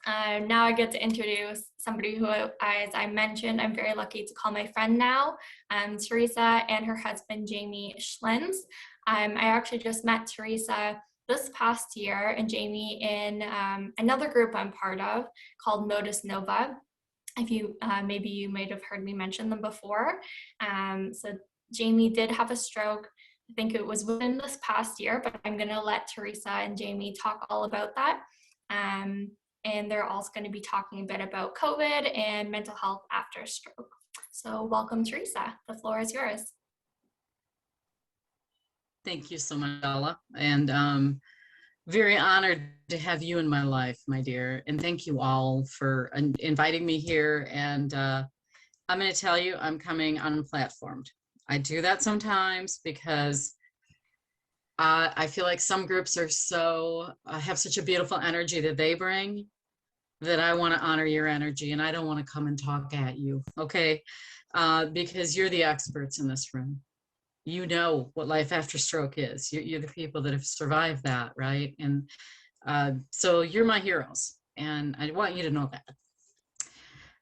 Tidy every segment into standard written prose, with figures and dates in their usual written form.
Now I get to introduce somebody who, as I mentioned, I'm very lucky to call my friend now, Teresa and her husband, Jamie Schlintz. I actually just met Teresa this past year and Jamie in another group I'm part of called Modus Nova. If you, maybe you might have heard me mention them before. So Jamie did have a stroke. I think it was within this past year, but I'm gonna let Teresa and Jamie talk all about that. And they're also going to be talking a bit about COVID and mental health after stroke. So welcome, Teresa. The floor is yours. Thank you so much, Ella. And very honored to have you in my life, my dear. And thank you all for inviting me here. And I'm going to tell you, I'm coming unplatformed. I do that sometimes because I feel like some groups are have such a beautiful energy that they bring that I want to honor your energy, and I don't want to come and talk at you, okay? Because you're the experts in this room. You know what life after stroke is. You're the people that have survived that, right? And so you're my heroes, and I want you to know that.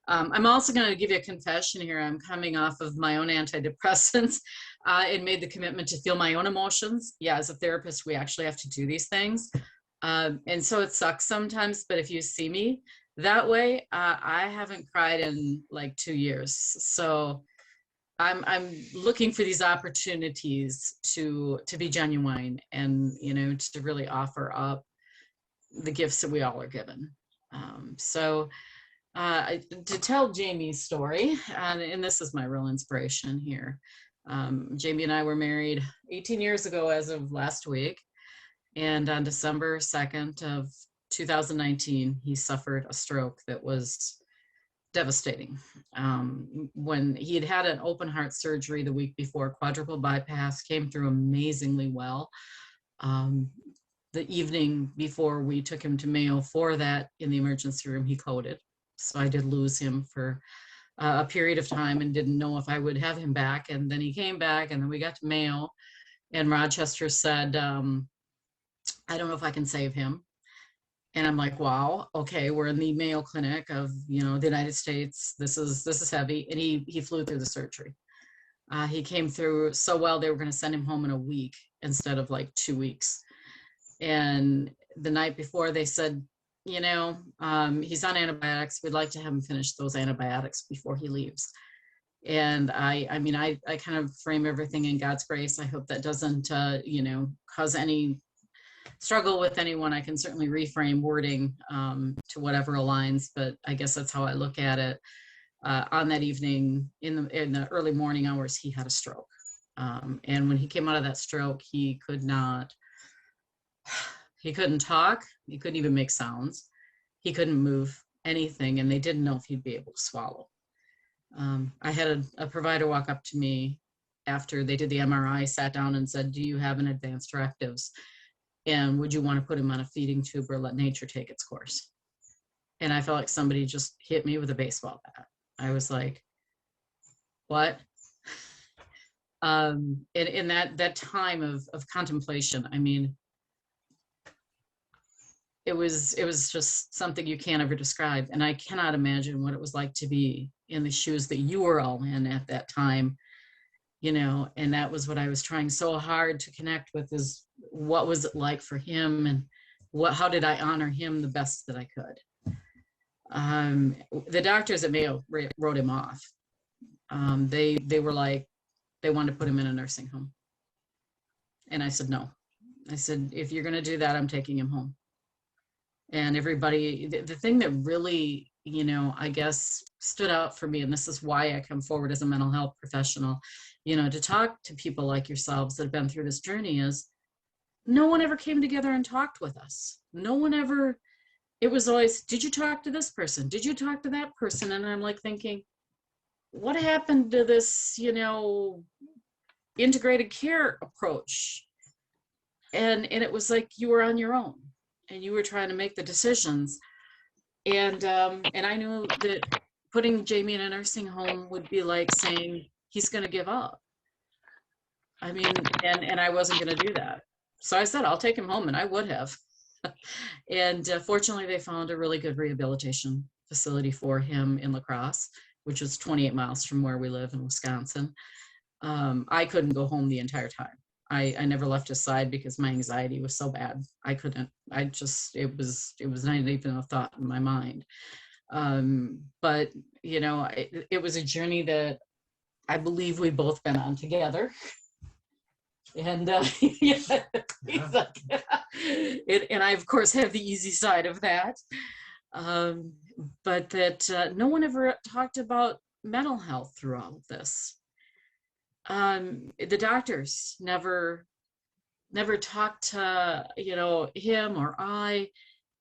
I'm also going to give you a confession here. I'm coming off of my own antidepressants and made the commitment to feel my own emotions. Yeah, as a therapist, we actually have to do these things. And so it sucks sometimes, but if you see me that way, I haven't cried in like 2 years. So I'm looking for these opportunities to be genuine and, you know, to really offer up the gifts that we all are given. To tell Jamie's story, and this is my real inspiration here. Jamie and I were married 18 years ago as of last week. And on December 2nd of 2019, he suffered a stroke that was devastating. When he had an open heart surgery the week before, quadruple bypass, came through amazingly well. The evening before we took him to Mayo for that in the emergency room, he coded. So I did lose him for a period of time and didn't know if I would have him back. And then he came back, and then we got to Mayo, and Rochester said, I don't know if I can save him. And I'm like, wow, okay, we're in the Mayo Clinic of, you know, the United States. This is heavy. And he flew through the surgery. He came through so well, they were going to send him home in a week instead of like 2 weeks. And the night before, they said, you know, he's on antibiotics. We'd like to have him finish those antibiotics before he leaves. And I kind of frame everything in God's grace. I hope that doesn't, you know, cause any struggle with anyone. I can certainly reframe wording to whatever aligns, but I guess that's how I look at it. On that evening, in the early morning hours, he had a stroke. And when he came out of that stroke, he couldn't talk. He couldn't even make sounds. He couldn't move anything, and they didn't know if he'd be able to swallow. I had a provider walk up to me after they did the MRI, sat down and said, do you have an advanced directives? And would you want to put him on a feeding tube or let nature take its course? And I felt like somebody just hit me with a baseball bat. I was like, what? In that time of contemplation, I mean, it was just something you can't ever describe. And I cannot imagine what it was like to be in the shoes that you were all in at that time, you know. And that was what I was trying so hard to connect with, is what was it like for him, and how did I honor him the best that I could. The doctors at Mayo wrote him off. They were like, they wanted to put him in a nursing home. And I said, no. I said, if you're going to do that, I'm taking him home. And everybody, the thing that really, you know, I guess stood out for me, and this is why I come forward as a mental health professional, you know, to talk to people like yourselves that have been through this journey, is no one ever came together and talked with us. No one ever, it was always, did you talk to this person? Did you talk to that person? And I'm like thinking, what happened to this, you know, integrated care approach? And it was like you were on your own, and you were trying to make the decisions. And I knew that putting Jamie in a nursing home would be like saying he's going to give up. I mean, and I wasn't going to do that. So I said, I'll take him home, and I would have. And fortunately, they found a really good rehabilitation facility for him in La Crosse, which was 28 miles from where we live in Wisconsin. I couldn't go home the entire time. I never left his side because my anxiety was so bad. I couldn't. It was not even a thought in my mind. But it was a journey that I believe we've both been on together. And yeah, and I of course have the easy side of that. But that no one ever talked about mental health through all of this. The doctors never talked to him or I.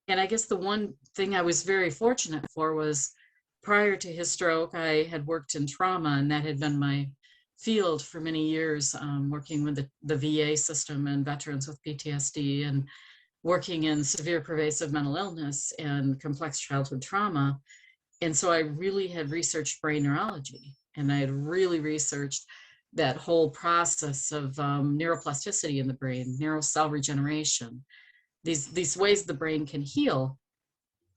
And I guess the one thing I was very fortunate for was, prior to his stroke, I had worked in trauma, and that had been my field for many years, working with the VA system and veterans with PTSD, and working in severe pervasive mental illness and complex childhood trauma. And so I really had researched brain neurology, and I had really researched that whole process of neuroplasticity in the brain, neurocell regeneration, these ways the brain can heal.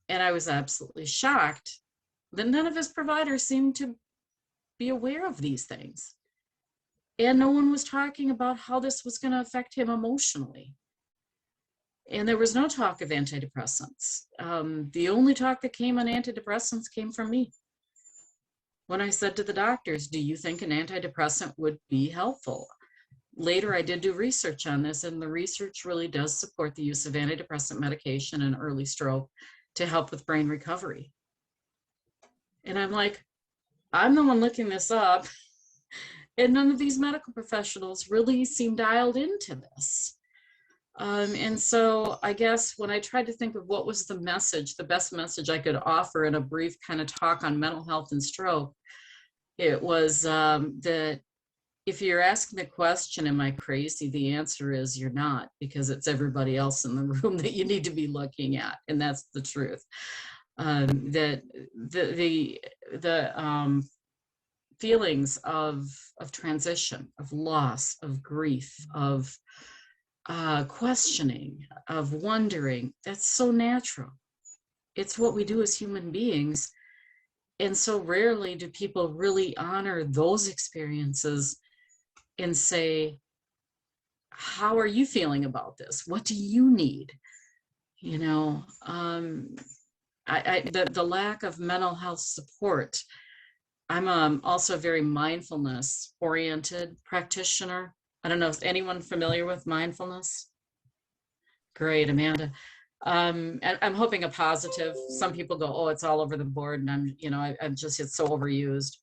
And I was absolutely shocked that none of his providers seemed to be aware of these things. And no one was talking about how this was going to affect him emotionally. And there was no talk of antidepressants. The only talk that came on antidepressants came from me. When I said to the doctors, do you think an antidepressant would be helpful? Later, I did do research on this, and the research really does support the use of antidepressant medication in early stroke to help with brain recovery. And I'm like, I'm the one looking this up, and none of these medical professionals really seem dialed into this. And so I guess when I tried to think of what was the message, the best message I could offer in a brief kind of talk on mental health and stroke, it was that if you're asking the question, am I crazy? The answer is you're not, because it's everybody else in the room that you need to be looking at. And that's the truth. That the feelings of transition, of loss, of grief, of questioning, of wondering, that's so natural. It's what we do as human beings. And so rarely do people really honor those experiences and say, how are you feeling about this? What do you need? The lack of mental health support. I'm also a very mindfulness oriented practitioner. I don't know, is anyone familiar with mindfulness? Great, Amanda. And I'm hoping a positive. Some people go, oh, it's all over the board. And it's so overused.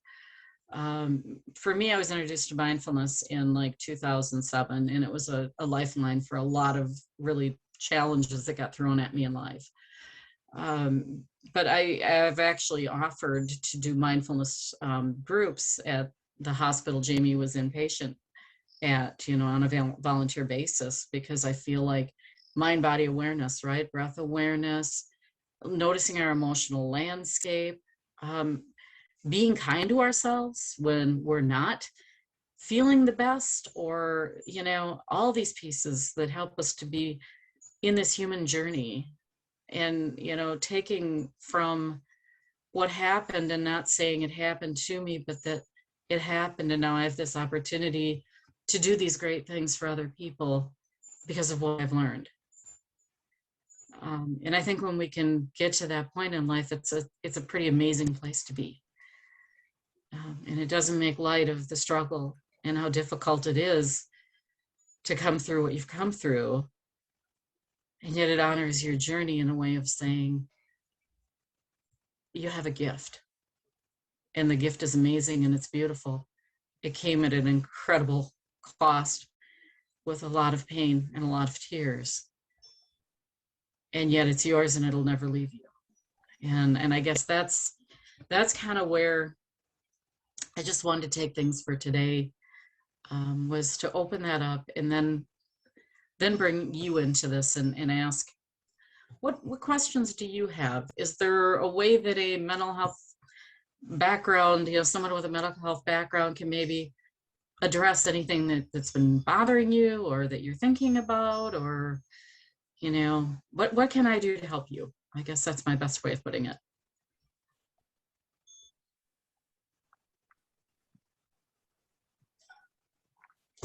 For me, I was introduced to mindfulness in like 2007, and it was a lifeline for a lot of really challenges that got thrown at me in life. But I've actually offered to do mindfulness groups at the hospital Jamie was inpatient at, on a volunteer basis, because I feel like mind-body awareness, right? Breath awareness, noticing our emotional landscape, being kind to ourselves when we're not feeling the best, or, all these pieces that help us to be in this human journey. And, taking from what happened and not saying it happened to me, but that it happened, and now I have this opportunity to do these great things for other people because of what I've learned. And I think when we can get to that point in life, it's a pretty amazing place to be. And it doesn't make light of the struggle and how difficult it is to come through what you've come through. And yet it honors your journey in a way of saying, you have a gift. And the gift is amazing and it's beautiful. It came at an incredible cost, with a lot of pain and a lot of tears. And yet it's yours and it'll never leave you. And I guess that's kind of where I just wanted to take things for today, was to open that up, and then bring you into this and ask, what questions do you have? Is there a way that a mental health background, someone with a mental health background can maybe address anything that's been bothering you, or that you're thinking about, or, what can I do to help you? I guess that's my best way of putting it.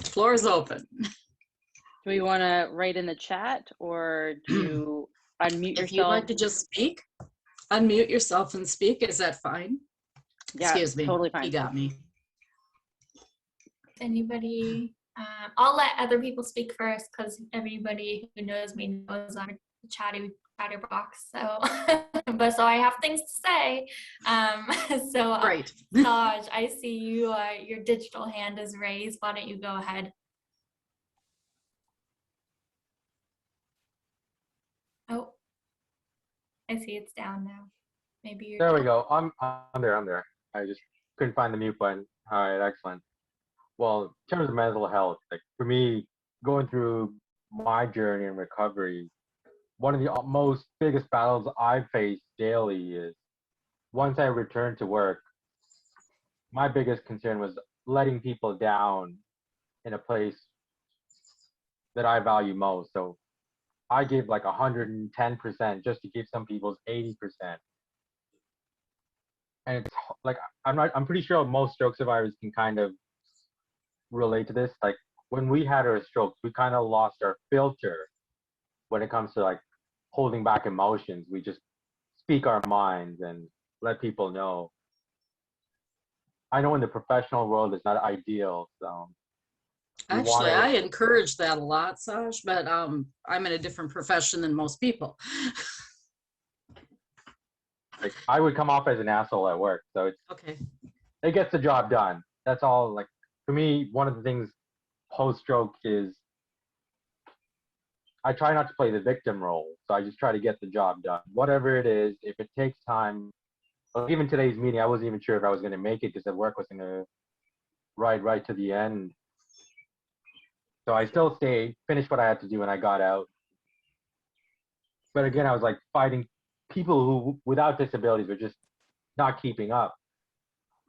Floor is open. Do we want to write in the chat, or do you unmute If you'd yourself? like to just speak, unmute yourself and speak. Is that fine? Yeah, Excuse me. totally fine. He got me. Anybody? I'll let other people speak first because everybody who knows me knows I'm a chatterbox. So, so I have things to say. Right. Saj, I see you. Your digital hand is raised. Why don't you go ahead? Oh, I see it's down now. Maybe you're. There we go. I'm there. I just couldn't find the mute button. All right, excellent. Well, in terms of mental health, like for me, going through my journey in recovery, one of the most biggest battles I face daily is once I return to work, my biggest concern was letting people down in a place that I value most. So I gave like 110% just to give some people's 80%. And it's like I'm pretty sure most stroke survivors can kind of relate to this. Like when we had our strokes, we kind of lost our filter when it comes to like holding back emotions. We just speak our minds and let people know. I know in the professional world it's not ideal, so Actually, I encourage that a lot, Saj, but I'm in a different profession than most people. like I would come off as an asshole at work, so it's okay. It gets the job done. That's all. Like for me, one of the things post-stroke is I try not to play the victim role. So I just try to get the job done, whatever it is. If it takes time, well, even today's meeting, I wasn't even sure if I was going to make it because the work was going to ride right to the end. So I still stayed, finished what I had to do, and I got out. But again, I was like fighting people who, without disabilities, were just not keeping up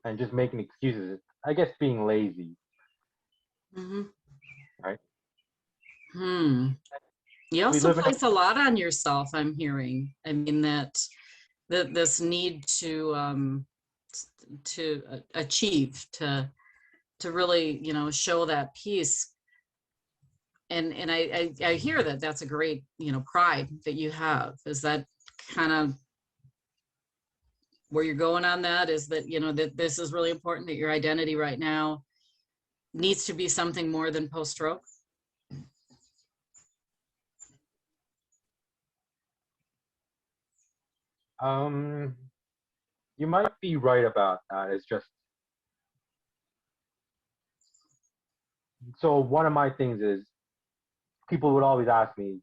and just making excuses. I guess being lazy. Mm-hmm. Right. You also place a lot on yourself, I'm hearing. I mean that this need to achieve, to really, show that peace. And I hear that that's a great, pride that you have. Is that kind of where you're going on that? Is that, that this is really important, that your identity right now needs to be something more than post-stroke? You might be right about that. It's just, so one of my things is people would always ask me,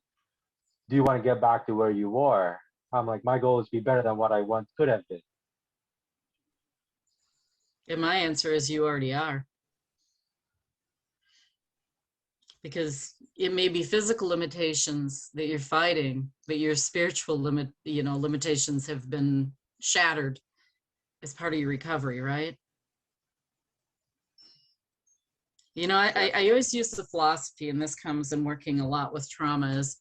do you want to get back to where you were? I'm like, my goal is to be better than what I once could have been. And my answer is you already are. Because it may be physical limitations that you're fighting, but your spiritual limitations have been shattered as part of your recovery, right? I always use the philosophy, and this comes in working a lot with trauma, is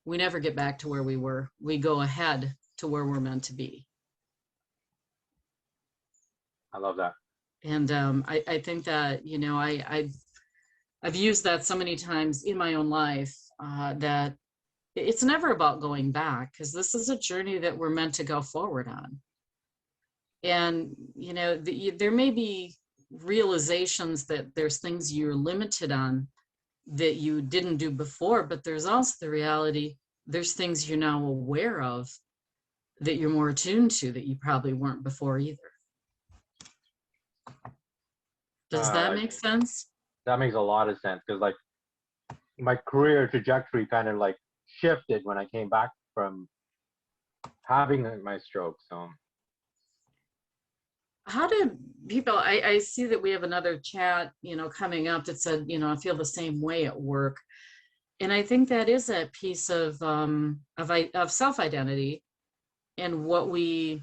we never get back to where we were. We go ahead to where we're meant to be. I love that. And I think that, I've used that so many times in my own life that it's never about going back, because this is a journey that we're meant to go forward on. And, there may be realizations that there's things you're limited on that you didn't do before, but there's also the reality, there's things you're now aware of that you're more attuned to that you probably weren't before either. Does that make sense? That makes a lot of sense, because like my career trajectory kind of like shifted when I came back from having my stroke. So how do people, I see that we have another chat, coming up that said, I feel the same way at work. And I think that is a piece of self-identity and what we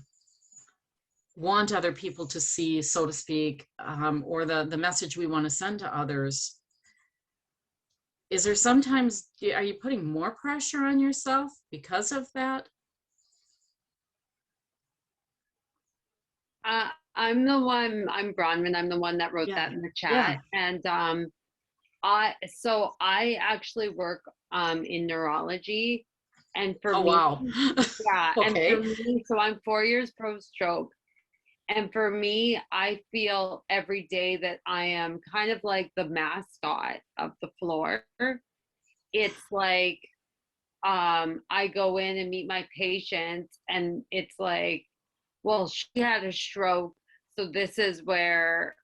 want other people to see, so to speak, or the message we want to send to others. is there sometimes, are you putting more pressure on yourself because of that? I'm Bronwyn. I'm the one that wrote Yeah. that in the Yeah. chat. And I actually work in neurology. And for Oh, me, wow. yeah, and Okay. for me, so I'm 4 years post-stroke. And for me, I feel every day that I am kind of like the mascot of the floor. It's like I go in and meet my patients, and it's like, well, she had a stroke, so this is where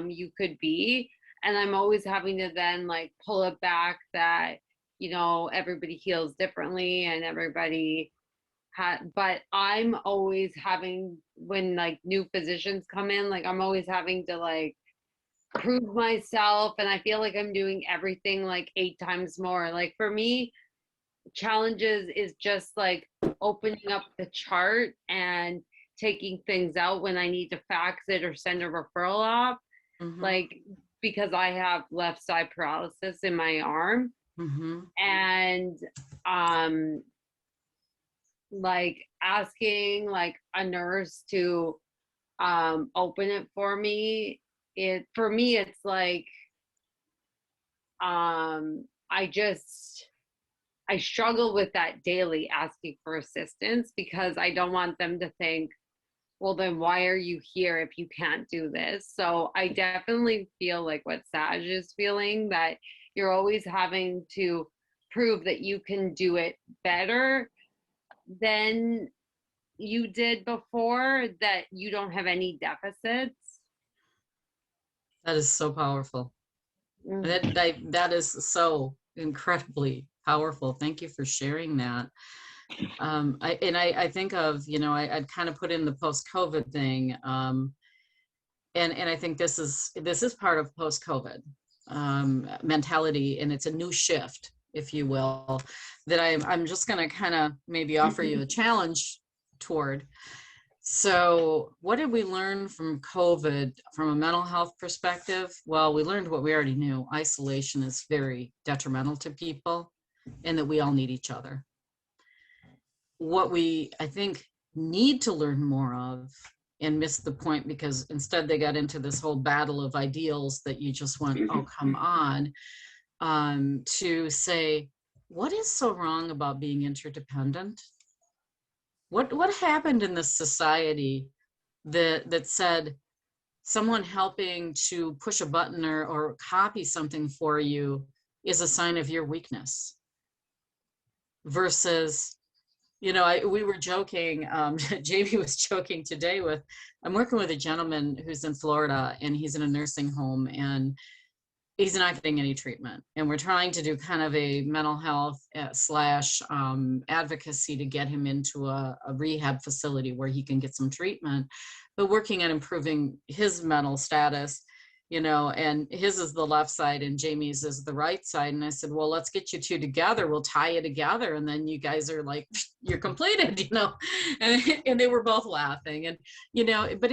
you could be. And I'm always having to then like pull it back that, everybody heals differently and everybody but I'm always having, when like new physicians come in, like I'm always having to like prove myself, and I feel like I'm doing everything like 8 times more. Like for me, challenges is just like opening up the chart and taking things out when I need to fax it or send a referral off. Mhm. Like, because I have left side paralysis in my arm. Mhm. And like asking like a nurse to open it for me, it's like I struggle with that daily, asking for assistance, because I don't want them to think, well, then why are you here if you can't do this? So I definitely feel like what Saj is feeling, that you're always having to prove that you can do it better than you did before, that you don't have any deficits. That is so powerful. Mhm. That is so incredibly powerful. Thank you for sharing that. I think of, I'd kind of put in the post-COVID thing. And I think this is part of post-COVID mentality, and it's a new shift, if you will, that I'm just going to kind of maybe offer you a challenge toward. So what did we learn from COVID from a mental health perspective? Well, we learned what we already knew. Isolation is very detrimental to people, and that we all need each other. What we, I think, need to learn more of, and missed the point because instead they got into this whole battle of ideals that you just went, oh, come on, to say, what is so wrong about being interdependent? What happened in this society that said someone helping to push a button or copy something for you is a sign of your weakness? Versus, we were joking, Jamie was joking today I'm working with a gentleman who's in Florida, and he's in a nursing home, and he's not getting any treatment. And we're trying to do kind of a mental health / advocacy to get him into a rehab facility where he can get some treatment, but working at improving his mental status, and his is the left side and Jamie's is the right side. And I said, well, let's get you two together. We'll tie you together. And then you guys are like, you're completed, and they were both laughing. And, but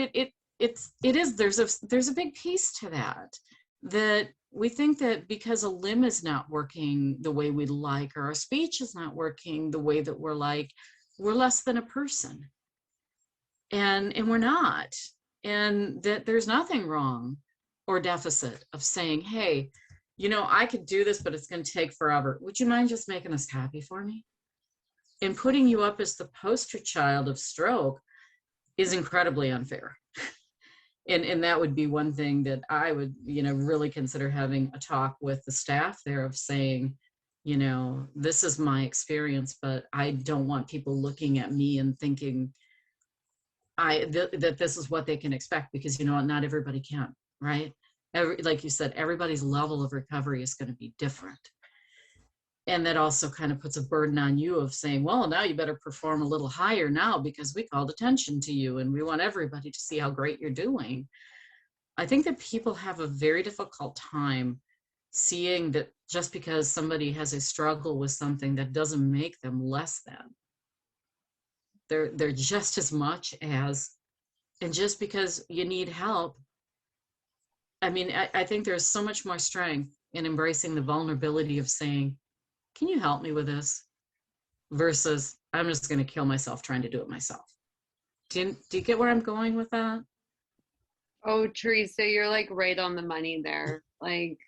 there's a big piece to that we think that because a limb is not working the way we'd like, or our speech is not working the way that we're like, we're less than a person. And we're not. And that there's nothing wrong or deficit of saying, hey, I could do this, but it's going to take forever. Would you mind just making this copy for me? And putting you up as the poster child of stroke is incredibly unfair. And that would be one thing that I would, really consider having a talk with the staff there of saying, this is my experience, but I don't want people looking at me and thinking that this is what they can expect, because, not everybody can, right? Like you said, everybody's level of recovery is going to be different. And that also kind of puts a burden on you of saying, well, now you better perform a little higher now because we called attention to you and we want everybody to see how great you're doing. I think that people have a very difficult time seeing that just because somebody has a struggle with something, that doesn't make them less than. They're just as much as, and just because you need help. I mean, I think there's so much more strength and embracing the vulnerability of saying, can you help me with this? Versus, I'm just going to kill myself trying to do it myself. Do you get where I'm going with that? Oh, Teresa, you're like right on the money there. Like,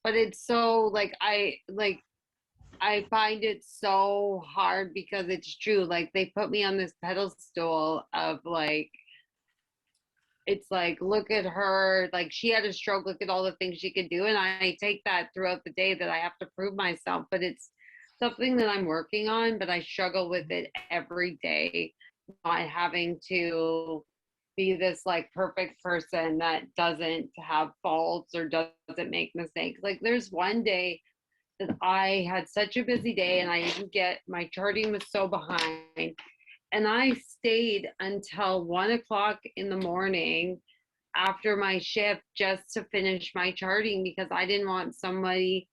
but it's so like I find it so hard because it's true. Like they put me on this pedestal of like, it's like, look at her, like she had a stroke, look at all the things she could do. And I take that throughout the day that I have to prove myself, but it's something that I'm working on, but I struggle with it every day, not having to be this like perfect person that doesn't have faults or doesn't make mistakes. Like there's one day that I had such a busy day and I didn't get my charting was so behind. And I stayed until 1 o'clock in the morning after my shift just to finish my charting because I didn't want somebody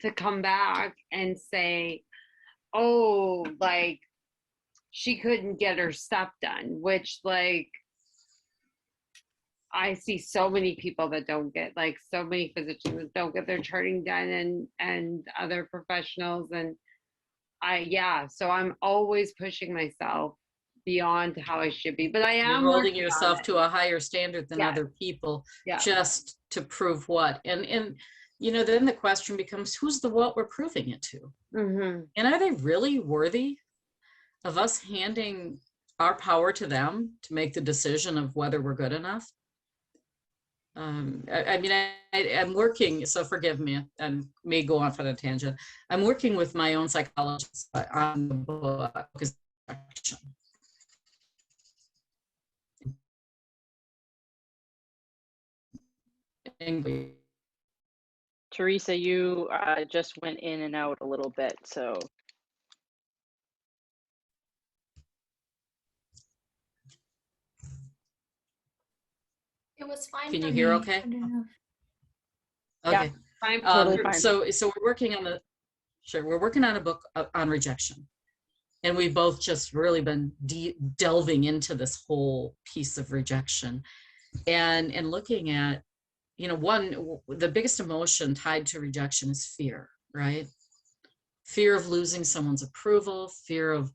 to come back and say, oh, like she couldn't get her stuff done, which like I see so many people that don't get, like so many physicians that don't get their charting done and other professionals. And so I'm always pushing myself beyond how I should be, but I You're am holding working on yourself it. to a higher standard than Yes. other people Yeah. just to prove what? And you know, then the question becomes, who's the what we're proving it to? Mm-hmm. And are they really worthy of us handing our power to them to make the decision of whether we're good enough? I mean, I'm working, so forgive me, I may go off on a tangent. I'm working with my own psychologist on the book. Teresa, you just went in and out a little bit, so. It was fine. Can for you hear me. okay? I don't know. Okay. I'm Totally fine. So we're working on we're working on a book on rejection. And we've both just really been delving into this whole piece of rejection and looking at, you know, the biggest emotion tied to rejection is fear, right? Fear of losing someone's approval, fear of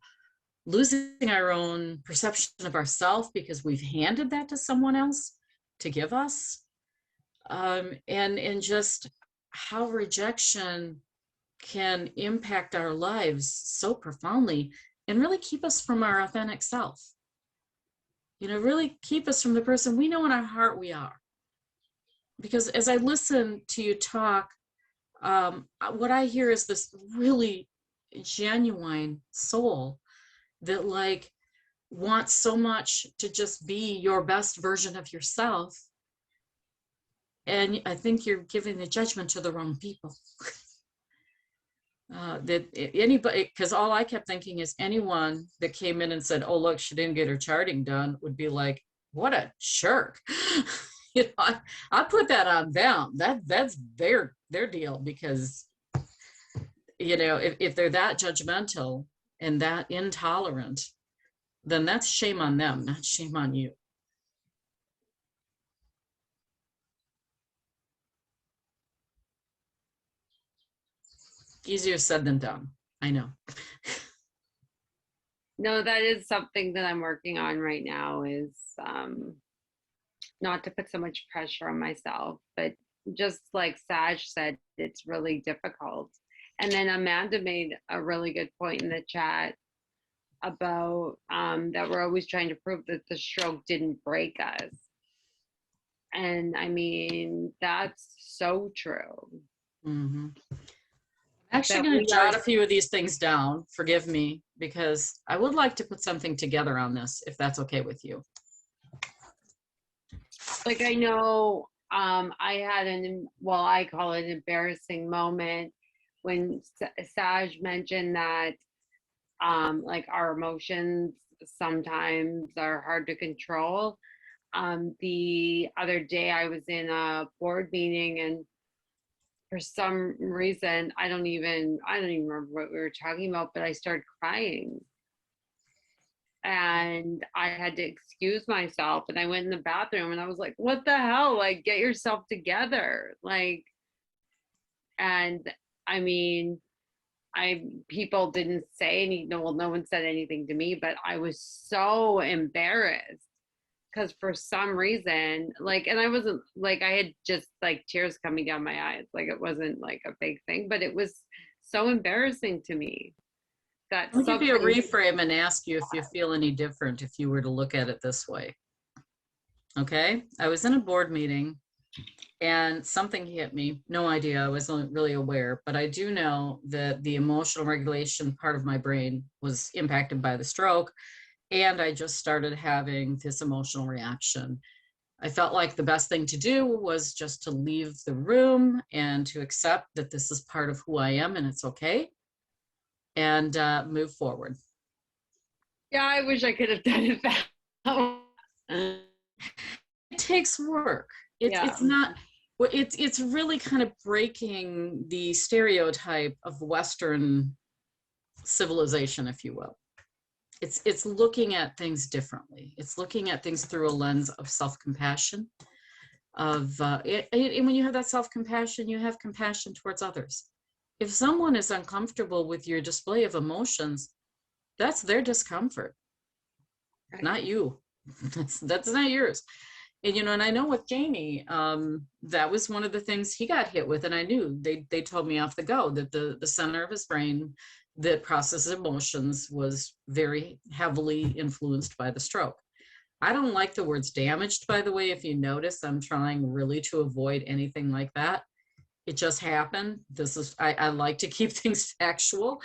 losing our own perception of ourselves because we've handed that to someone else to give us. And just how rejection can impact our lives so profoundly and really keep us from our authentic self. You know, really keep us from the person we know in our heart we are. Because as I listen to you talk, what I hear is this really genuine soul that like wants so much to just be your best version of yourself. And I think you're giving the judgment to the wrong people. That anybody, because all I kept thinking is anyone that came in and said, oh, look, she didn't get her charting done would be like, what a shirk. You know, I put that on them. That's their deal, because, you know, if they're that judgmental and that intolerant, then that's shame on them, not shame on you. Easier said than done, I know. No, that is something that I'm working on right now, is not to put so much pressure on myself, but just like Saj said, it's really difficult. And then Amanda made a really good point in the chat about that we're always trying to prove that the stroke didn't break us. And I mean, that's so true. Mm-hmm. Actually going to jot a few of these things down, forgive me, because I would like to put something together on this, if that's okay with you. Like, I know I had I call it an embarrassing moment when Saj mentioned that like our emotions sometimes are hard to control. The other day I was in a board meeting, and for some reason, I don't even remember what we were talking about, but I started crying. And I had to excuse myself, and I went in the bathroom and I was like, what the hell? Like, get yourself together. Like, And I mean, people didn't say any, no, well, no one said anything to me, but I was so embarrassed because for some reason, like, and I wasn't like, I had just like tears coming down my eyes. Like it wasn't like a big thing, but it was so embarrassing to me that I'll give you a something. reframe and ask you if you feel any different if you were to look at it this way. Okay, I was in a board meeting and something hit me. No idea, I wasn't really aware, but I do know that the emotional regulation part of my brain was impacted by the stroke, and I just started having this emotional reaction. I felt like the best thing to do was just to leave the room and to accept that this is part of who I am and it's okay, and move forward. Yeah, I wish I could have done it that. It takes work. It's not, it's really kind of breaking the stereotype of Western civilization, if you will. It's looking at things differently. It's looking at things through a lens of self-compassion. And when you have that self-compassion, you have compassion towards others. If someone is uncomfortable with your display of emotions, that's their discomfort, not you. That's not yours. And, and I know with Jamie, that was one of the things he got hit with. And I knew they told me off the go that the center of his brain that processes emotions was very heavily influenced by the stroke. I don't like the words damaged, by the way. If you notice, I'm trying really to avoid anything like that. It just happened. I like to keep things factual.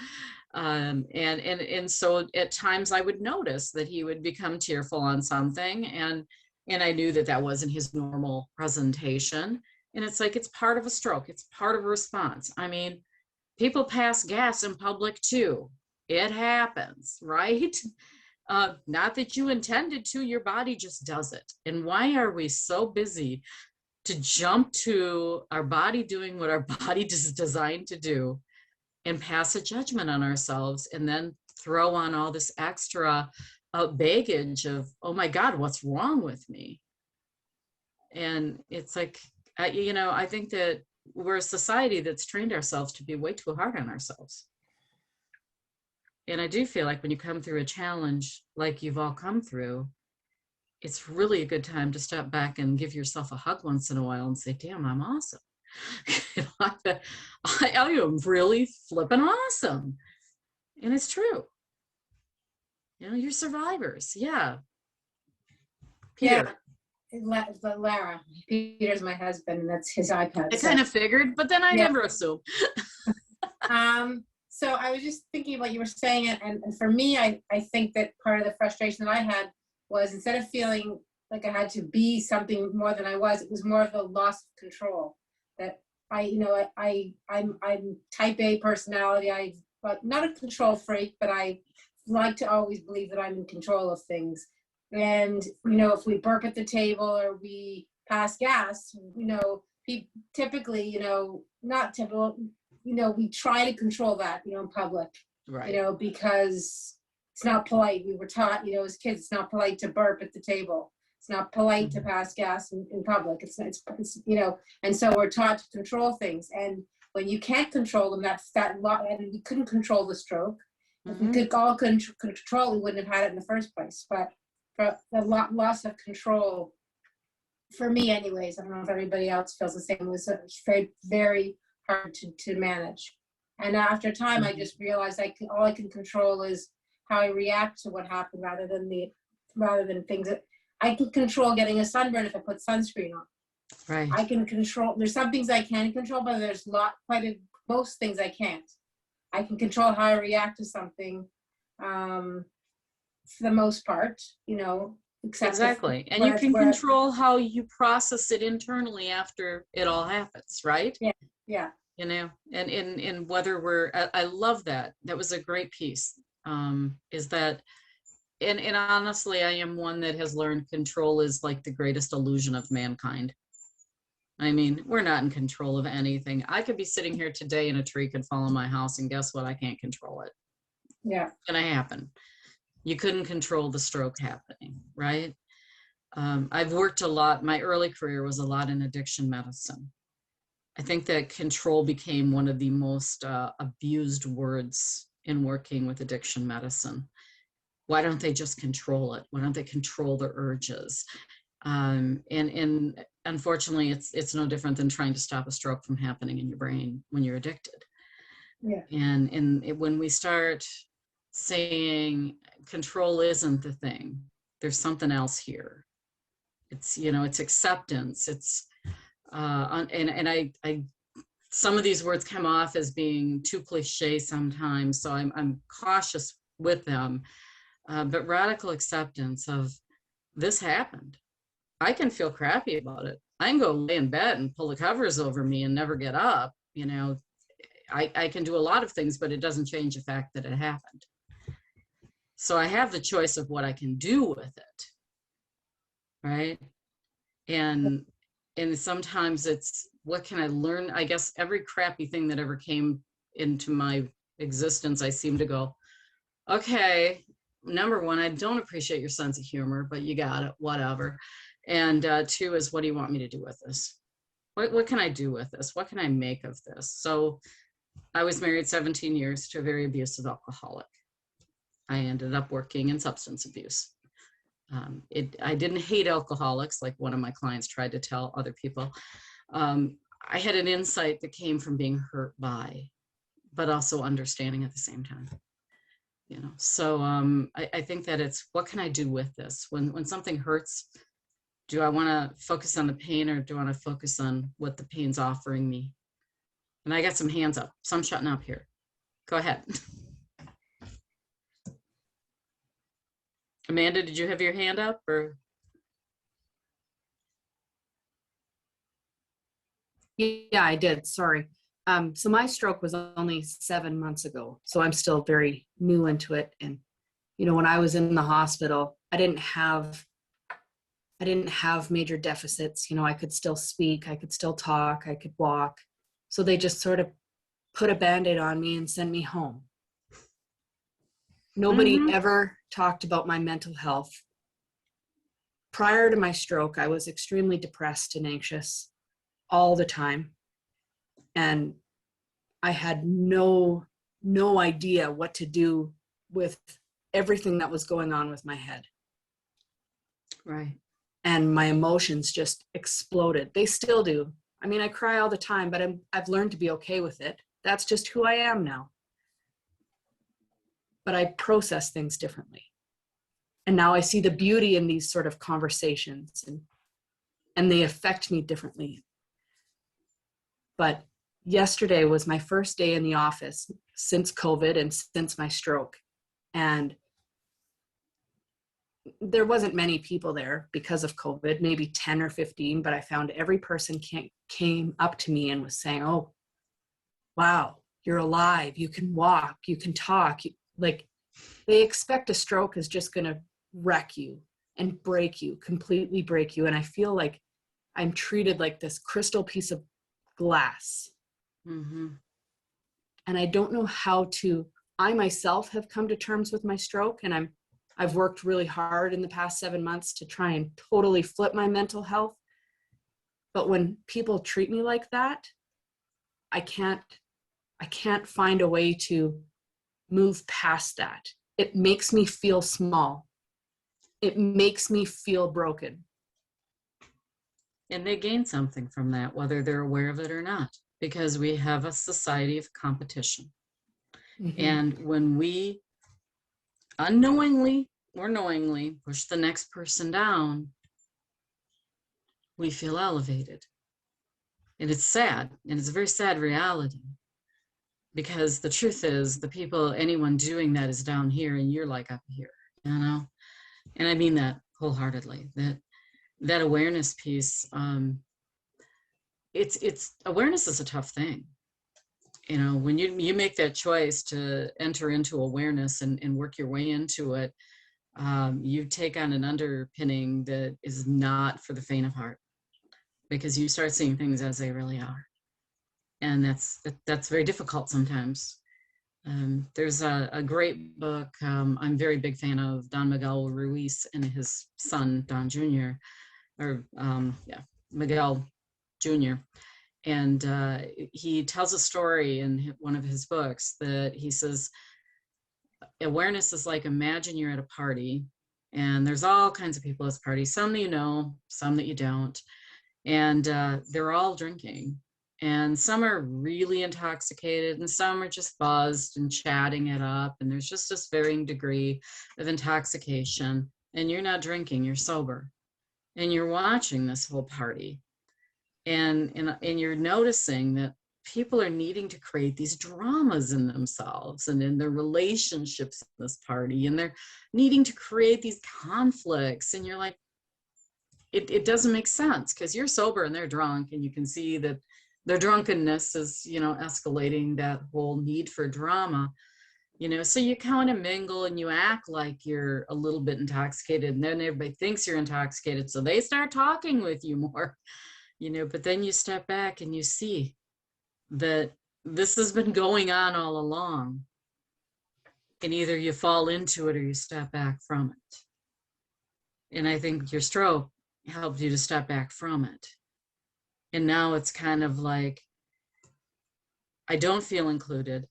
And so at times I would notice that he would become tearful on something, and I knew that wasn't his normal presentation. And it's like, it's part of a stroke. It's part of a response. I mean, people pass gas in public too. It happens, right? Not that you intended to, your body just does it. And why are we so busy to jump to our body doing what our body is designed to do and pass a judgment on ourselves and then throw on all this extra baggage of, oh my God, what's wrong with me? And it's like, I think that we're a society that's trained ourselves to be way too hard on ourselves. And I do feel like when you come through a challenge like you've all come through, it's really a good time to step back and give yourself a hug once in a while and say, damn, I'm awesome. I am really flipping awesome. And it's true. You're survivors. Yeah. Peter. Yeah. Lara. Peter's my husband. That's his iPad. I kind of figured, but then I never assume. So I was just thinking about what you were saying, and for me, I think that part of the frustration that I had was, instead of feeling like I had to be something more than I was, it was more of a loss of control. That I'm type A personality. But not a control freak, but I like to always believe that I'm in control of things. And if we burp at the table or we pass gas, typically, not typical, we try to control that, in public, right? Because it's not polite. We were taught, as kids, it's not polite to burp at the table. It's not polite to pass gas in public. It's and so we're taught to control things. And when you can't control them, and we couldn't control the stroke. If we could all control, we wouldn't have had it in the first place. But for the loss of control, for me anyways, I don't know if everybody else feels the same, was very, very hard to manage. And after time, I just realized all I can control is how I react to what happened, rather than things that I can control. Getting a sunburn if I put sunscreen on. Right. I can control. There's some things I can control, but there's most things I can't. I can control how I react to something, for the most part, Exactly. And you can control how you process it internally after it all happens, right? Yeah. And whether I love that. That was a great piece. Is that, and honestly, I am one that has learned control is like the greatest illusion of mankind. I mean, we're not in control of anything. I could be sitting here today and a tree could fall on my house, and guess what? I can't control it. Yeah. It's gonna happen. You couldn't control the stroke happening, right? I've worked a lot. My early career was a lot in addiction medicine. I think that control became one of the most abused words in working with addiction medicine. Why don't they just control it? Why don't they control the urges? And unfortunately, it's no different than trying to stop a stroke from happening in your brain when you're addicted. Yeah. And when we start saying control isn't the thing, there's something else here. It's, you know, it's acceptance. It's I some of these words come off as being too cliche sometimes, so I'm cautious with them. But radical acceptance of this happened. I can feel crappy about it. I can go lay in bed and pull the covers over me and never get up. You know, I can do a lot of things, but it doesn't change the fact that it happened. So I have the choice of what I can do with it, right? And sometimes it's, what can I learn? I guess every crappy thing that ever came into my existence, I seem to go, okay, number one, I don't appreciate your sense of humor, but you got it, whatever. And two is, what do you want me to do with this? What can I do with this? What can I make of this? So I was married 17 years to a very abusive alcoholic. I ended up working in substance abuse. I didn't hate alcoholics like one of my clients tried to tell other people. I had an insight that came from being hurt by, but also understanding at the same time. You know, so I think that it's, what can I do with this? When something hurts, do I want to focus on the pain, or do I want to focus on what the pain's offering me? And I got some hands up, so I'm shutting up here. Go ahead. Amanda, did you have your hand up, or? Yeah, I did. Sorry. So my stroke was only 7 months ago, so I'm still very new into it. And, you know, when I was in the hospital, I didn't have major deficits. You know, I could still speak, I could still talk, I could walk. So they just sort of put a Band-Aid on me and sent me home. Nobody ever talked about my mental health. Prior to my stroke, I was extremely depressed and anxious all the time. And I had no idea what to do with everything that was going on with my head. Right. And my emotions just exploded. They still do. I mean, I cry all the time, but I've learned to be okay with it. That's just who I am now. But I process things differently. And now I see the beauty in these sort of conversations, and they affect me differently. But yesterday was my first day in the office since COVID and since my stroke. And there wasn't many people there because of COVID, maybe 10 or 15, but I found every person came up to me and was saying, oh, wow, you're alive. You can walk, you can talk. Like, they expect a stroke is just going to wreck you and break you, completely break you. And I feel like I'm treated like this crystal piece of glass. Mm-hmm. And I don't know how to, I myself have come to terms with my stroke, and I've worked really hard in the past 7 months to try and totally flip my mental health. But when people treat me like that, I can't find a way to move past that. It makes me feel small. It makes me feel broken. And they gain something from that, whether they're aware of it or not, because we have a society of competition. Mm-hmm. And when we unknowingly or knowingly push the next person down, we feel elevated. And it's sad, and it's a very sad reality, because the truth is, anyone doing that is down here, and you're like up here, you know? And I mean that wholeheartedly, that awareness piece, it's awareness is a tough thing. You know, when you make that choice to enter into awareness and work your way into it, you take on an underpinning that is not for the faint of heart, because you start seeing things as they really are. And that's very difficult sometimes. There's a great book. I'm a very big fan of Don Miguel Ruiz and his son, Don Jr., Miguel Jr. And he tells a story in one of his books that he says, awareness is like, imagine you're at a party and there's all kinds of people at this party, some that you know, some that you don't. And they're all drinking. And some are really intoxicated and some are just buzzed and chatting it up. And there's just this varying degree of intoxication. And you're not drinking, you're sober. And you're watching this whole party. And you're noticing that people are needing to create these dramas in themselves and in their relationships in this party. And they're needing to create these conflicts. And you're like, it doesn't make sense because you're sober and they're drunk. And you can see that their drunkenness is, escalating that whole need for drama. So you kind of mingle and you act like you're a little bit intoxicated, and then everybody thinks you're intoxicated. So they start talking with you more, but then you step back and you see that this has been going on all along. And either you fall into it or you step back from it. And I think your stroke helped you to step back from it. And now it's kind of like, I don't feel included.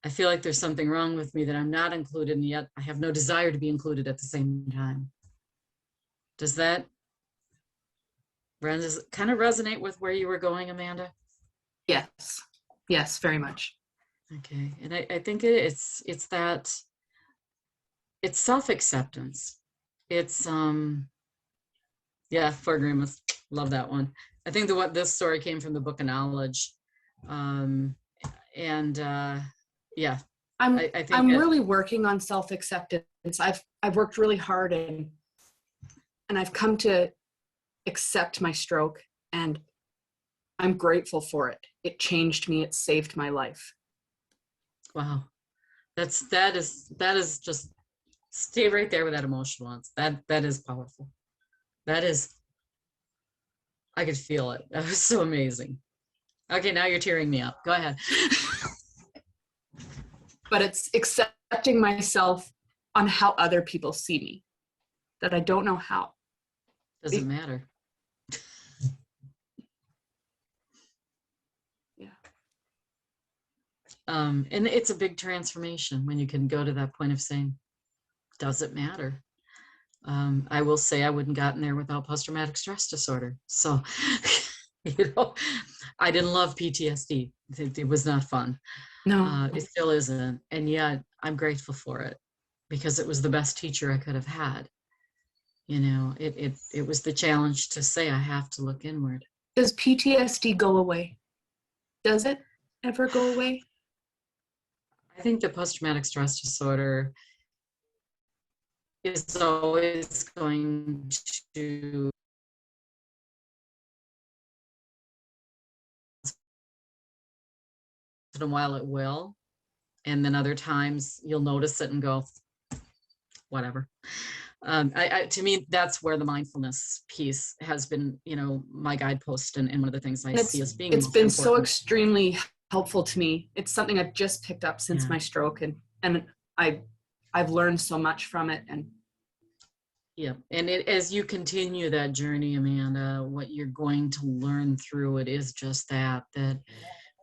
I feel like there's something wrong with me that I'm not included, and yet I have no desire to be included at the same time. Does that kind of resonate with where you were going, Amanda? Yes, very much. Okay, and I think it's that, it's self-acceptance. It's Four Agreements, love that one. I think this story came from the Book of Knowledge, I think I'm really working on self-acceptance. I've worked really hard and I've come to accept my stroke, and I'm grateful for it. It changed me. It saved my life. Wow. That is just, stay right there with that emotional one. That is powerful. That is, I could feel it. That was so amazing. Okay, now you're tearing me up. Go ahead. But it's accepting myself on how other people see me, that I don't know how. Doesn't matter. Yeah. And it's a big transformation when you can go to that point of saying, does it matter? I will say I wouldn't gotten there without post-traumatic stress disorder. So, I didn't love PTSD. It was not fun. No. It still isn't. And yet I'm grateful for it because it was the best teacher I could have had. It was the challenge to say, I have to look inward. Does PTSD go away? Does it ever go away? I think the post-traumatic stress disorder is always going to in a while it will, and then other times you'll notice it and go, whatever. To me, that's where the mindfulness piece has been, my guidepost, and one of the things I see as being it's been important. So extremely helpful to me. It's something I've just picked up since my stroke, and I've learned so much from it. And as you continue that journey, Amanda, what you're going to learn through it is just that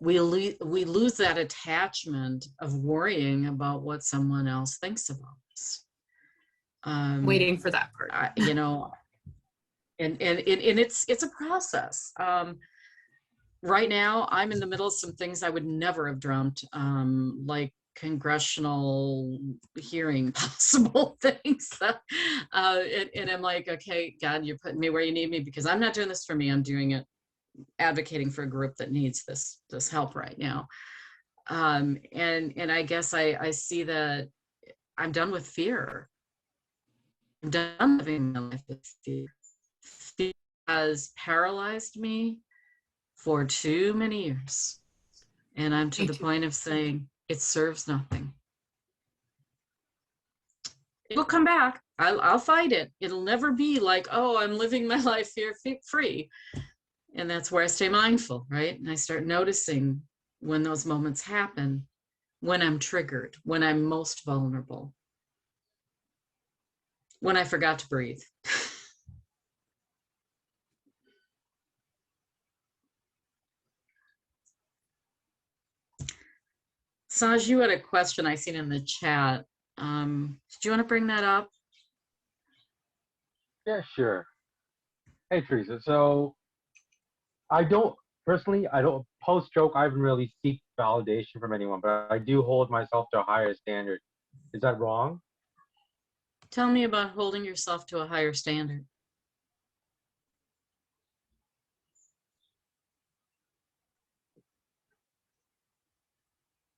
we lose that attachment of worrying about what someone else thinks about us. Waiting for that part. And it's a process. Right now, I'm in the middle of some things I would never have dreamt, like congressional hearing possible things. And I'm like, okay, God, you're putting me where you need me, because I'm not doing this for me. I'm doing it, advocating for a group that needs this help right now. And I guess I see that I'm done with fear. I'm done living my life with fear. Fear has paralyzed me for too many years. And I'm to the point of saying, it serves nothing. It'll come back. I'll fight it. It'll never be like, oh, I'm living my life fear-free. And that's where I stay mindful, right? And I start noticing when those moments happen, when I'm triggered, when I'm most vulnerable, when I forgot to breathe. Saj, you had a question I seen in the chat. Did you want to bring that up? Yeah, sure. Hey, Teresa. So personally, I don't post-stroke. I haven't really seek validation from anyone, but I do hold myself to a higher standard. Is that wrong? Tell me about holding yourself to a higher standard.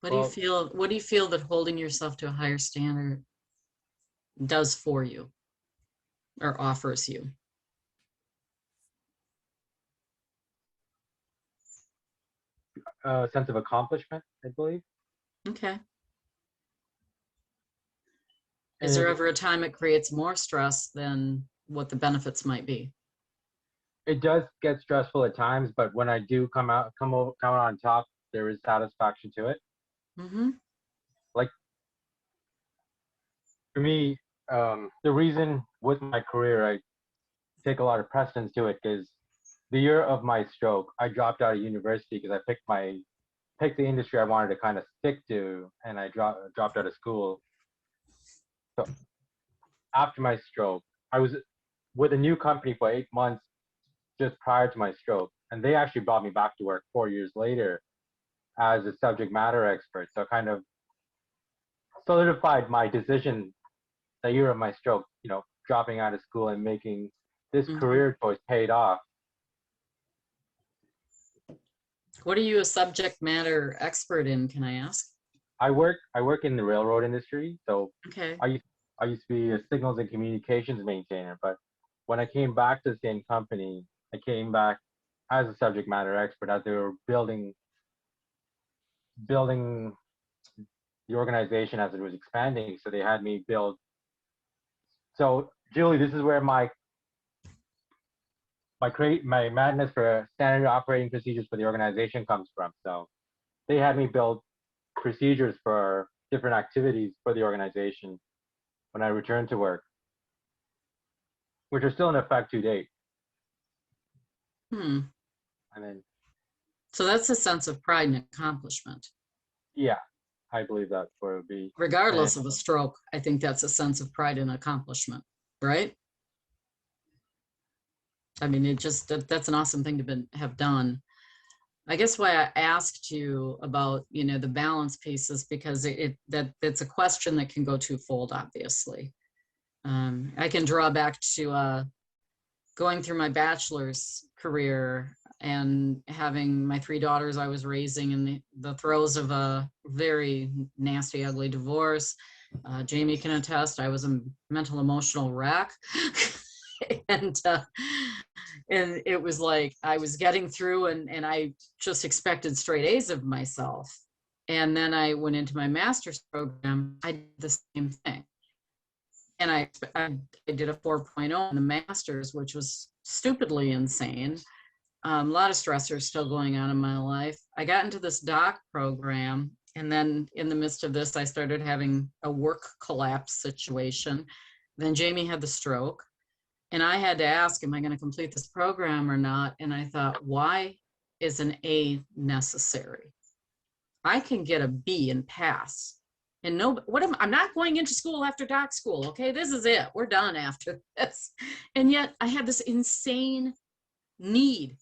What do you Well, feel? What do you feel that holding yourself to a higher standard does for you or offers you? a sense of accomplishment, I believe. Okay. Is there And ever a time it creates more stress than what the benefits might be? it does get stressful at times, but when I do come out on top, there is satisfaction to it. Mm-hmm. Like for me, the reason with my career I take a lot of precedence to it is the year of my stroke, I dropped out of university because I picked the industry I wanted to kind of stick to, and I dropped out of school. So after my stroke, I was with a new company for 8 months just prior to my stroke, and they actually brought me back to work 4 years later as a subject matter expert. So kind of solidified my decision the year of my stroke, dropping out of school and making this Mhm. career choice paid off. What are you a subject matter expert in, can I ask? I work in the railroad industry, so Okay. I used to be a signals and communications maintainer, but when I came back to the same company, I came back as a subject matter expert as they were building the organization as it was expanding. So they had me build. So Julie, this is where my madness for standard operating procedures for the organization comes from. So they had me build procedures for different activities for the organization when I returned to work, which are still in effect to date. Hmm. And then, So that's a sense of pride and accomplishment. yeah, I believe that's what it would be. Regardless of a stroke, I think that's a sense of pride and accomplishment, right? I mean, that's an awesome thing to have done. I guess why I asked you about, the balance piece is because it's a question that can go twofold, obviously. I can draw back to going through my bachelor's career and having my 3 daughters I was raising in the throes of a very nasty, ugly divorce. Jamie can attest, I was a mental, emotional wreck. and it was like I was getting through and I just expected straight A's of myself. And then I went into my master's program. I did the same thing. And I did a 4.0 in the master's, which was stupidly insane. A lot of stressors still going on in my life. I got into this doc program, and then in the midst of this, I started having a work collapse situation. Then Jamie had the stroke, and I had to ask, am I going to complete this program or not? And I thought, why is an A necessary? I can get a B and pass. And I'm not going into school after doc school. Okay, this is it. We're done after this. And yet I had this insane need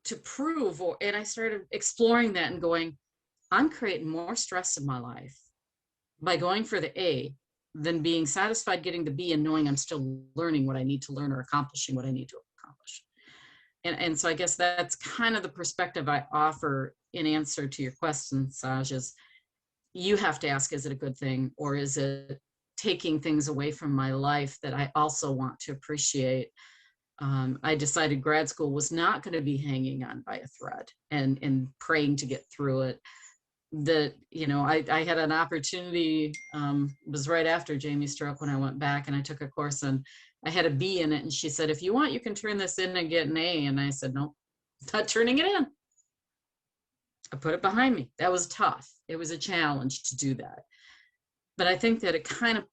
to prove, and I started exploring that and going, I'm creating more stress in my life by going for the A than being satisfied getting the B and knowing I'm still learning what I need to learn or accomplishing what I need to accomplish. And so I guess that's kind of the perspective I offer in answer to your question, Saj, is you have to ask, is it a good thing, or is it taking things away from my life that I also want to appreciate? I decided grad school was not going to be hanging on by a thread and praying to get through it. That, I had an opportunity, was right after Jamie's stroke when I went back and I took a course and I had a B in it. And she said, if you want, you can turn this in and get an A. And I said, no, not turning it in. I put it behind me. That was tough. It was a challenge to do that. But I think that it kind of,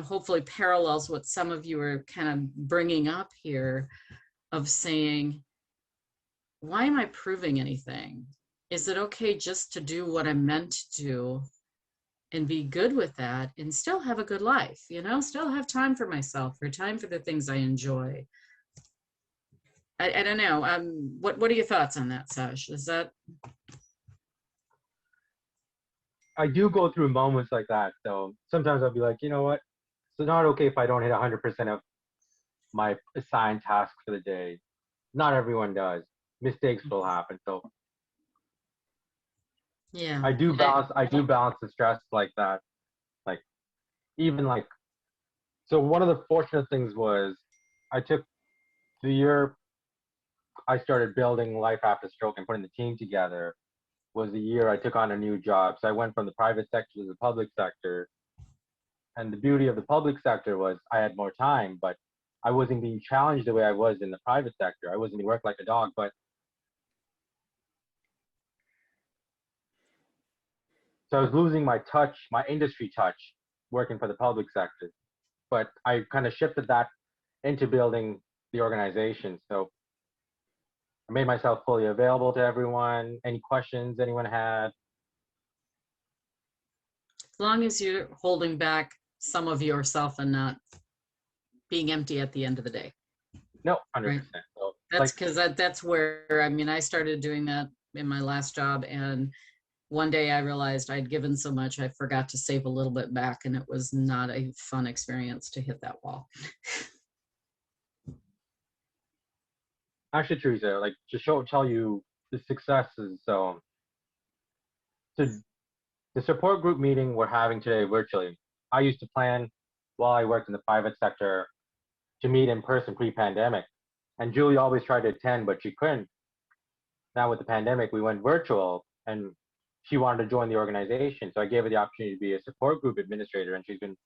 hopefully parallels what some of you are kind of bringing up here of saying, why am I proving anything? is it okay just to do what I'm meant to do and be good with that and still have a good life, still have time for myself or time for the things I enjoy? I don't know. What are your thoughts on that, Sash? Is that? I do go through moments like that. So sometimes I'll be like, you know what? It's not okay if I don't hit 100% of my assigned tasks for the day. Not everyone does. Mistakes will happen. So Yeah. I do balance the stress like that. Like even like, so one of the fortunate things was I took the year I started building life after stroke and putting the team together was the year I took on a new job. So I went from the private sector to the public sector. And the beauty of the public sector was I had more time, but I wasn't being challenged the way I was in the private sector. I wasn't being worked like a dog, but so I was losing my touch, my industry touch, working for the public sector. But I kind of shifted that into building the organization. So I made myself fully available to everyone. Any questions anyone had? As long as you're holding back some of yourself and not being empty at the end of the day. No, 100%. Right. So, That's because that's where, I started doing that in my last job. And one day I realized I'd given so much, I forgot to save a little bit back. And it was not a fun experience to hit that wall. Actually, Teresa, like to tell you the successes. So the support group meeting we're having today virtually, I used to plan while I worked in the private sector to meet in person pre-pandemic. And Julie always tried to attend, but she couldn't. Now with the pandemic, we went virtual and she wanted to join the organization. So I gave her the opportunity to be a support group administrator, and she's been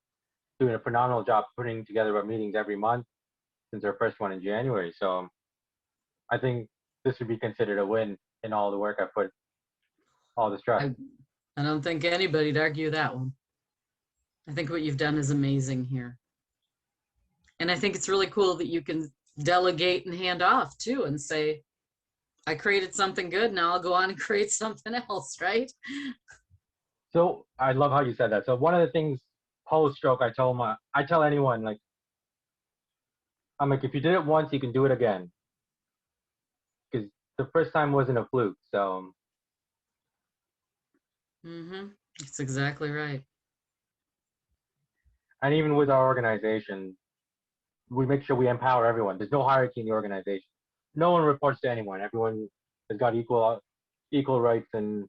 doing a phenomenal job putting together our meetings every month since our first one in January. So I think this would be considered a win in all the work I put, all the stress. I don't think anybody'd argue that one. I think what you've done is amazing here. And I think it's really cool that you can delegate and hand off too and say, I created something good, now I'll go on and create something else, right? So I love how you said that. So one of the things post-stroke, I tell anyone, like, I'm like, if you did it once, you can do it again. Because the first time wasn't a fluke. So. That's exactly right. And even with our organization, we make sure we empower everyone. There's no hierarchy in the organization. No one reports to anyone. Everyone has got equal rights and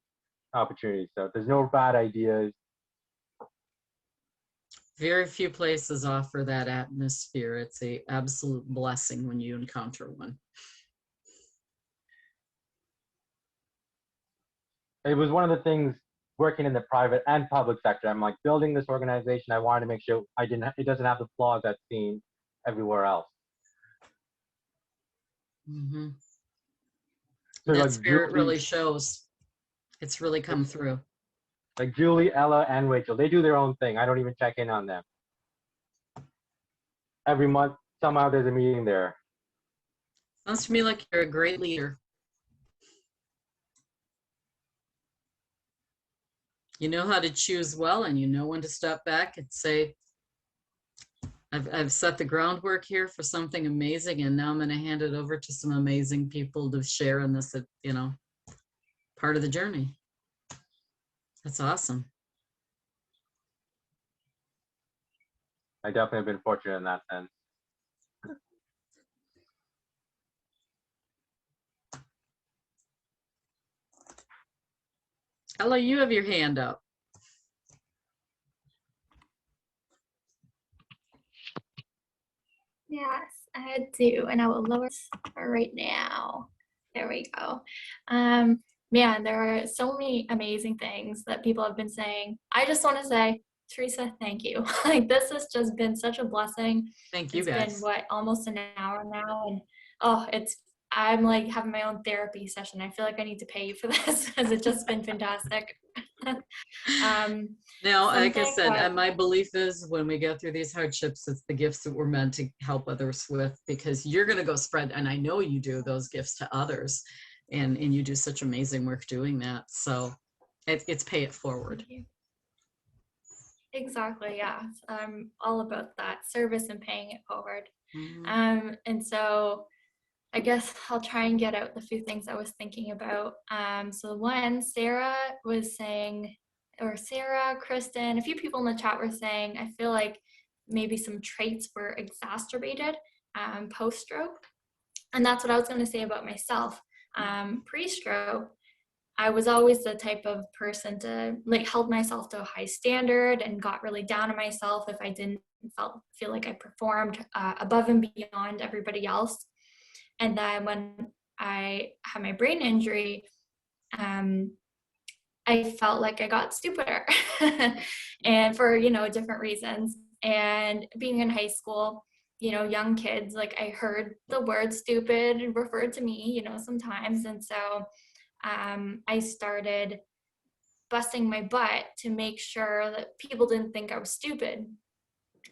opportunities. So there's no bad ideas. Very few places offer that atmosphere. It's an absolute blessing when you encounter one. It was one of the things working in the private and public sector. I'm like building this organization. I wanted to make sure it doesn't have the flaws that's seen everywhere else. So that spirit really shows. It's really come through. Like Julie, Ella, and Rachel, they do their own thing. I don't even check in on them. Every month, somehow there's a meeting there. Sounds to me like you're a great leader. You know how to choose well, and you know when to step back and say, I've set the groundwork here for something amazing, and now I'm going to hand it over to some amazing people to share in this, part of the journey. That's awesome. I definitely have been fortunate in that sense. Ella, you have your hand up. Yes, I do, and I will lower it right now. There we go. Man, there are so many amazing things that people have been saying. I just want to say, Teresa, thank you. Like, this has just been such a blessing. Thank you, it's guys. been almost an hour now, and I'm like having my own therapy session. I feel like I need to pay you for this because it's just been fantastic. Now, like I said, my belief is when we go through these hardships, it's the gifts that we're meant to help others with, because you're going to go spread, and I know you do, those gifts to others. and you do such amazing work doing that. So it's pay it forward. Thank you. Exactly, yeah. I'm all about that service and paying it forward. And so I guess I'll try and get out the few things I was thinking about. So one, Sarah was saying, or Sarah, Kristen, a few people in the chat were saying, I feel like maybe some traits were exacerbated post-stroke. And that's what I was going to say about myself. Pre-stroke, I was always the type of person to like held myself to a high standard and got really down on myself if I didn't feel like I performed above and beyond everybody else. And then when I had my brain injury, I felt like I got stupider and for, different reasons. And being in high school, young kids, like I heard the word stupid referred to me, sometimes. And so I started busting my butt to make sure that people didn't think I was stupid.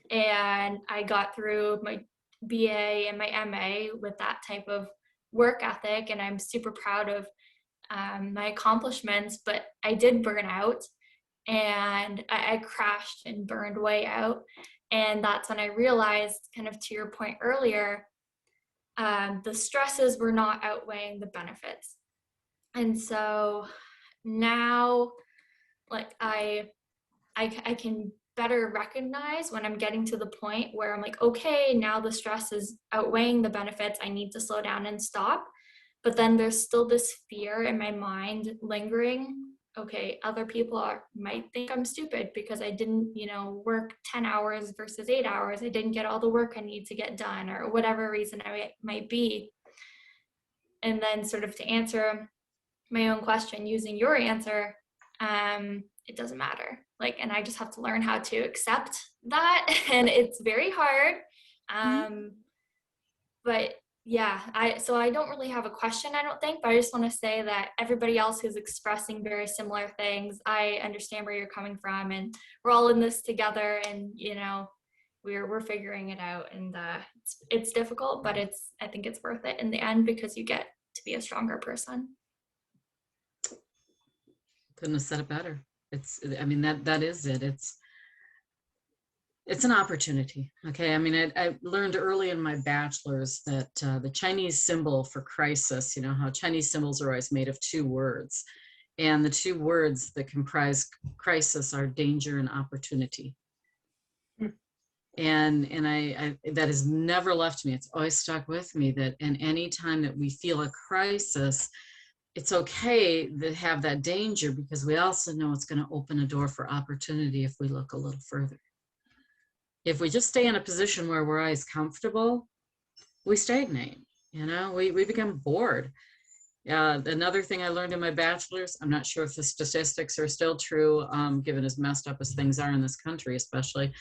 And I got through my BA and my MA with that type of work ethic, and I'm super proud of my accomplishments, but I did burn out, and I crashed and burned way out. And that's when I realized, kind of to your point earlier, the stresses were not outweighing the benefits. And so now, like I can better recognize when I'm getting to the point where I'm like, okay, now the stress is outweighing the benefits. I need to slow down and stop. But then there's still this fear in my mind lingering. Okay, other people might think I'm stupid because I didn't, work 10 hours versus 8 hours. I didn't get all the work I need to get done, or whatever reason I might be. And then sort of to answer my own question using your answer, it doesn't matter. And I just have to learn how to accept that. And it's very hard. But yeah, I don't really have a question, I don't think, but I just want to say that everybody else who's expressing very similar things, I understand where you're coming from, and we're all in this together, and we're figuring it out, and it's difficult, but I think it's worth it in the end, because you get to be a stronger person. Couldn't have said it better. That is it. It's an opportunity. Okay. I learned early in my bachelor's that the Chinese symbol for crisis, how Chinese symbols are always made of two words, and the two words that comprise crisis are danger and opportunity. And I that has never left me. It's always stuck with me, that in any time that we feel a crisis, it's okay to have that danger, because we also know it's going to open a door for opportunity if we look a little further. If we just stay in a position where we're always comfortable, we stagnate, we become bored. Another thing I learned in my bachelor's, I'm not sure if the statistics are still true, given as messed up as things are in this country, especially,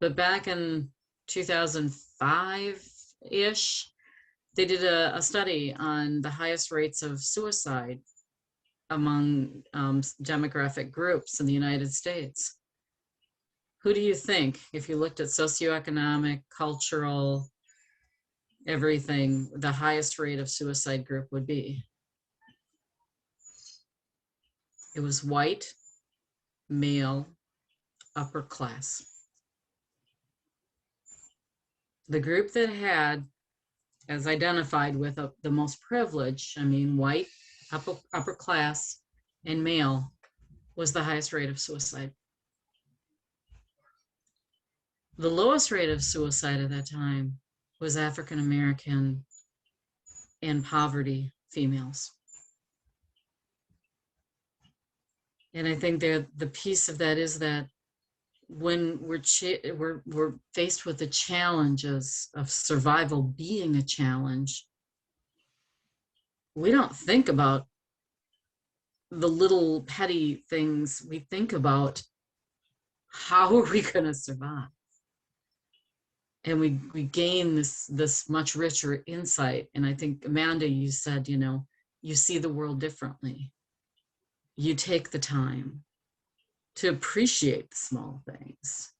but back in 2005-ish, they did a study on the highest rates of suicide among demographic groups in the United States. Who do you think, if you looked at socioeconomic, cultural, everything, the highest rate of suicide group would be? It was white, male, upper class. The group that had, as identified with the most privilege, white, upper class, and male, was the highest rate of suicide. The lowest rate of suicide at that time was African American and poverty females. And I think the piece of that is that when we're faced with the challenges of survival being a challenge, we don't think about the little petty things. We think about, how are we going to survive? And we gain this much richer insight. And I think, Amanda, you said, you see the world differently. You take the time to appreciate the small things.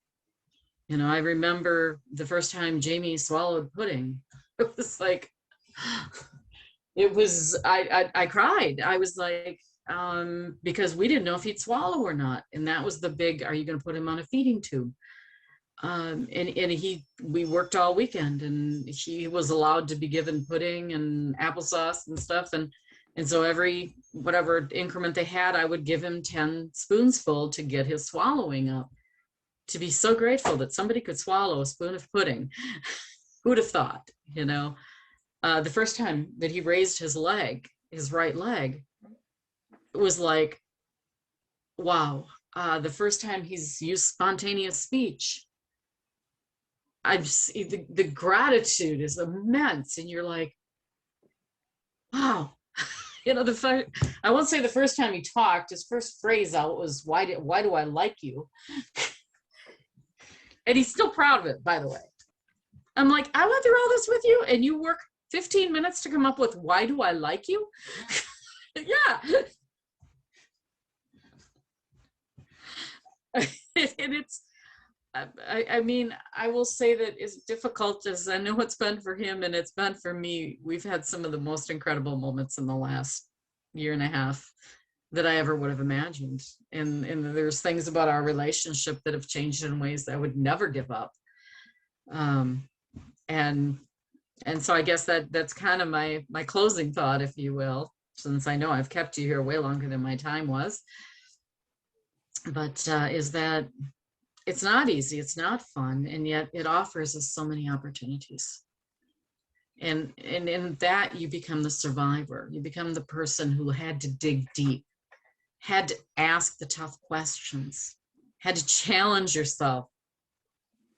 I remember the first time Jamie swallowed pudding. It was like, it was, I cried. I was like, because we didn't know if he'd swallow or not. And that was the big, are you going to put him on a feeding tube? And we worked all weekend, and he was allowed to be given pudding and applesauce and stuff. And so every, whatever increment they had, I would give him 10 spoonsful to get his swallowing up. To be so grateful that somebody could swallow a spoon of pudding. Who'd have thought, you know? The first time that he raised his leg, his right leg, it was like, wow. The first time he's used spontaneous speech, the gratitude is immense, and you're like, wow. You know, I won't say the first time he talked, his first phrase out was, why do I like you? And he's still proud of it, by the way. I'm like, I went through all this with you, and you work 15 minutes to come up with, why do I like you? Yeah. And it's, I mean, I will say that as difficult as I know it's been for him and it's been for me, we've had some of the most incredible moments in the last year and a half that I ever would have imagined. And there's things about our relationship that have changed in ways that I would never give up. And so I guess that's kind of my closing thought, if you will, since I know I've kept you here way longer than my time was. But is that it's not easy, it's not fun, and yet it offers us so many opportunities. And in that, you become the survivor. You become the person who had to dig deep, had to ask the tough questions, had to challenge yourself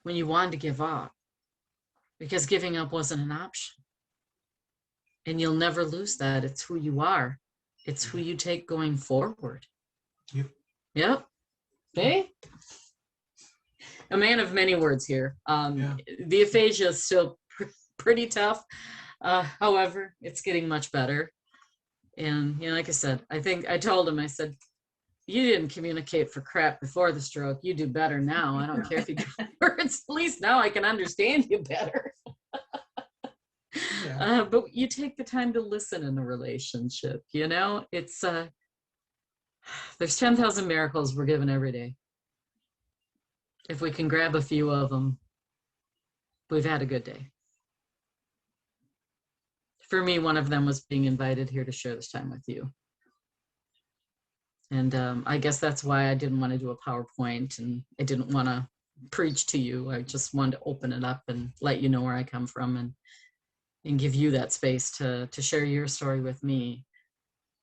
when you wanted to give up, because giving up wasn't an option. And you'll never lose that. It's who you are. It's who you take going forward. Yep. Hey? A man of many words here. The aphasia is still pretty tough. However, it's getting much better. And, you know, like I said, I think I told him, I said, you didn't communicate for crap before the stroke. You do better now. I don't care if you do words. At least now I can understand you better. But you take the time to listen in a relationship, you know, it's, there's 10,000 miracles we're given every day. If we can grab a few of them, we've had a good day. For me, one of them was being invited here to share this time with you. And I guess that's why I didn't want to do a PowerPoint, and I didn't want to preach to you. I just wanted to open it up and let you know where I come from, and give you that space to share your story with me,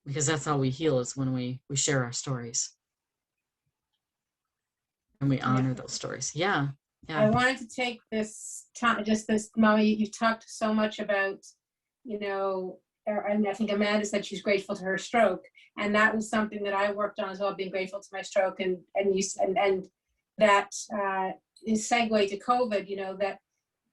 because that's how we heal, is when we share our stories. And we honor those stories. Yeah. I wanted to take this time, just this, Mama, you talked so much about, you know, and I think Amanda said she's grateful to her stroke. And that was something that I worked on as well, being grateful to my stroke. And that is segue to COVID, you know, that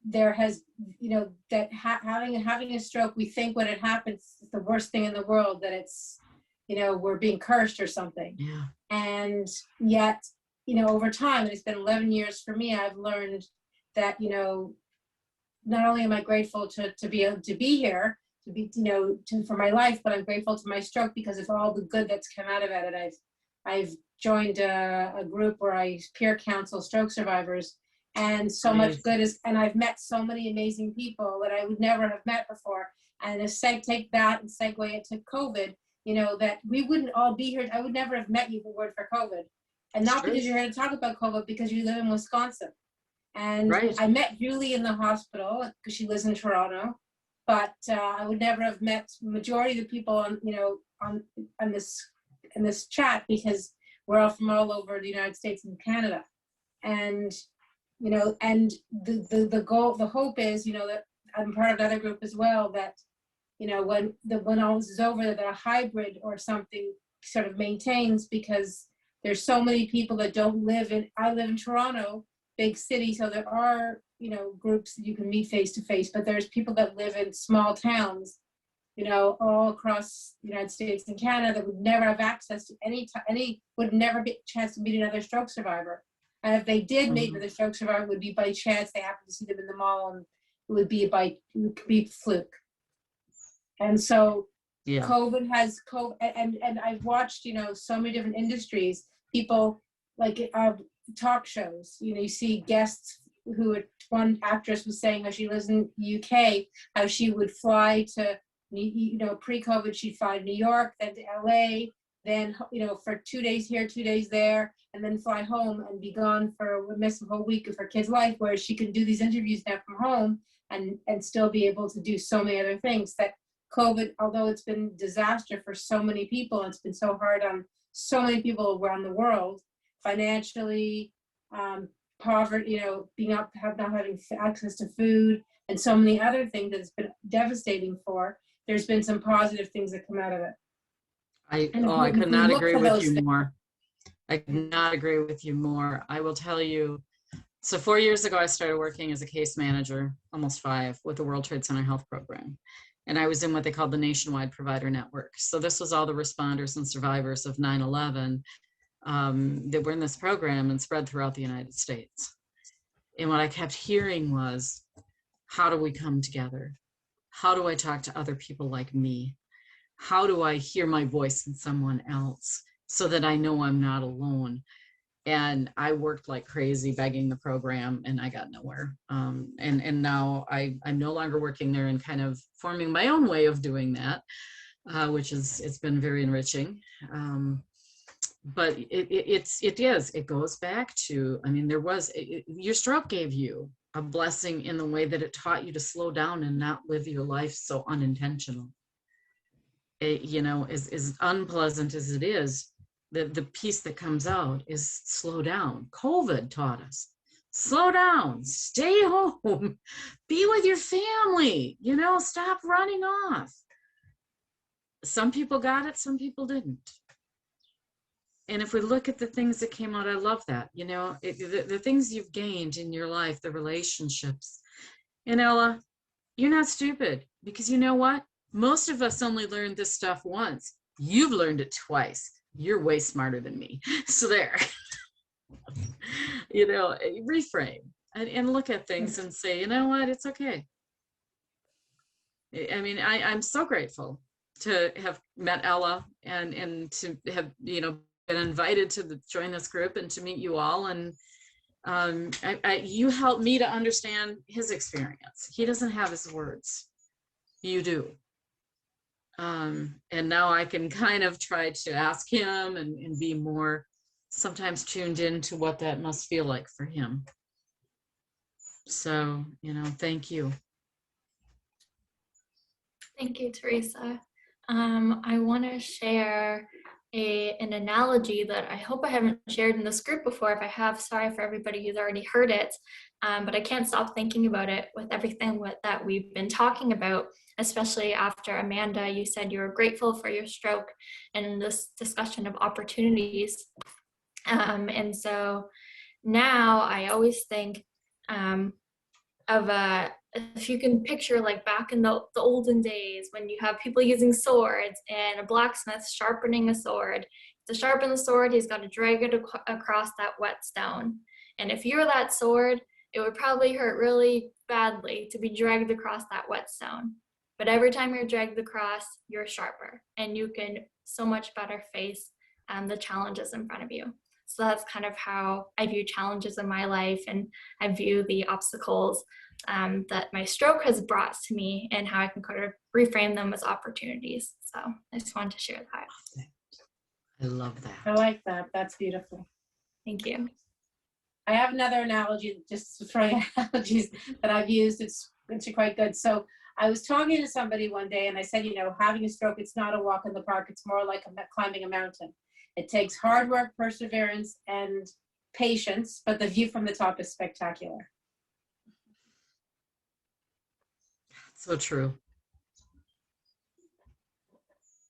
there has, you know, that having a stroke, we think when it happens, it's the worst thing in the world, that it's, you know, we're being cursed or something. Yeah. And yet, you know, over time, and it's been 11 years for me, I've learned that, you know, not only am I grateful to be able to be here, to be, you know, for my life, but I'm grateful to my stroke because of all the good that's come out of it. And I've joined a group where I peer counsel stroke survivors, and so much good is, and I've met so many amazing people that I would never have met before. And to take that and segue it to COVID, you know, that we wouldn't all be here. I would never have met you if it weren't for COVID. And not because you're here to talk about COVID, because you live in Wisconsin. And I met Julie in the hospital because she lives in Toronto, but I would never have met the majority of the people on, you know, on this chat, because we're all from all over the United States and Canada. And, you know, and the goal, the hope is, you know, that I'm part of another group as well, that, you know, when all this is over, that a hybrid or something sort of maintains, because there's so many people that don't live in, I live in Toronto, big city, so there are, you know, groups that you can meet face to face, but there's people that live in small towns, you know, all across the United States and Canada, that would never have access to would never get a chance to meet another stroke survivor. And if they did meet with a stroke survivor, it would be by chance. They happened to see them in the mall, and it would be fluke. And so Yeah. COVID has COVID, and I've watched, you know, so many different industries, people like talk shows, you know, you see guests who one actress was saying how she lives in UK, how she would fly to, you know, pre-COVID, she'd fly to New York, then to LA, then, you know, for 2 days here, 2 days there, and then fly home and be gone for, miss a whole week of her kid's life, whereas she can do these interviews now from home and still be able to do so many other things. That COVID, although it's been disaster for so many people, it's been so hard on so many people around the world, financially, poverty, you know, not having access to food, and so many other things that's been devastating for. There's been some positive things that come out of it. I could not agree with you more. I could not agree with you more. I will tell you, so 4 years ago, I started working as a case manager, almost 5, with the World Trade Center Health Program. And I was in what they called the Nationwide Provider Network. So this was all the responders and survivors of 9/11 that were in this program and spread throughout the United States. And what I kept hearing was, how do we come together? How do I talk to other people like me? How do I hear my voice in someone else so that I know I'm not alone? And I worked like crazy begging the program, and I got nowhere. And now I'm no longer working there and kind of forming my own way of doing that, which it's been very enriching. But it goes back to, I mean, your stroke gave you a blessing in the way that it taught you to slow down and not live your life so unintentional. You know, as unpleasant as it is, the piece that comes out is slow down. COVID taught us, slow down, stay home, be with your family, you know, stop running off. Some people got it, some people didn't. And if we look at the things that came out, I love that, you know, the things you've gained in your life, the relationships. And Ella, you're not stupid, because you know what? Most of us only learned this stuff once. You've learned it twice. You're way smarter than me. So there, you know, reframe and look at things and say, you know what, it's okay. I mean, I'm so grateful to have met Ella and to have, you know, been invited to join this group and to meet you all. And you helped me to understand his experience. He doesn't have his words. You do. And now I can kind of try to ask him and be more sometimes tuned into what that must feel like for him. So, you know, thank you. Thank you, Teresa. I want to share an analogy that I hope I haven't shared in this group before. If I have, sorry for everybody who's already heard it, but I can't stop thinking about it with everything that we've been talking about, especially after Amanda, you said you were grateful for your stroke and this discussion of opportunities. And so now I always think if you can picture like back in the olden days when you have people using swords and a blacksmith sharpening a sword. To sharpen the sword, he's got to drag it across that whetstone. And if you're that sword, it would probably hurt really badly to be dragged across that whetstone. But every time you're dragged across, you're sharper and you can so much better face the challenges in front of you. So that's kind of how I view challenges in my life, and I view the obstacles that my stroke has brought to me and how I can kind of reframe them as opportunities. So I just wanted to share that. I love that. I like that. That's beautiful. Thank you. I have another analogy, just throwing analogies that I've used. It's quite good. So I was talking to somebody one day and I said, you know, having a stroke, it's not a walk in the park. It's more like climbing a mountain. It takes hard work, perseverance, and patience, but the view from the top is spectacular. So true.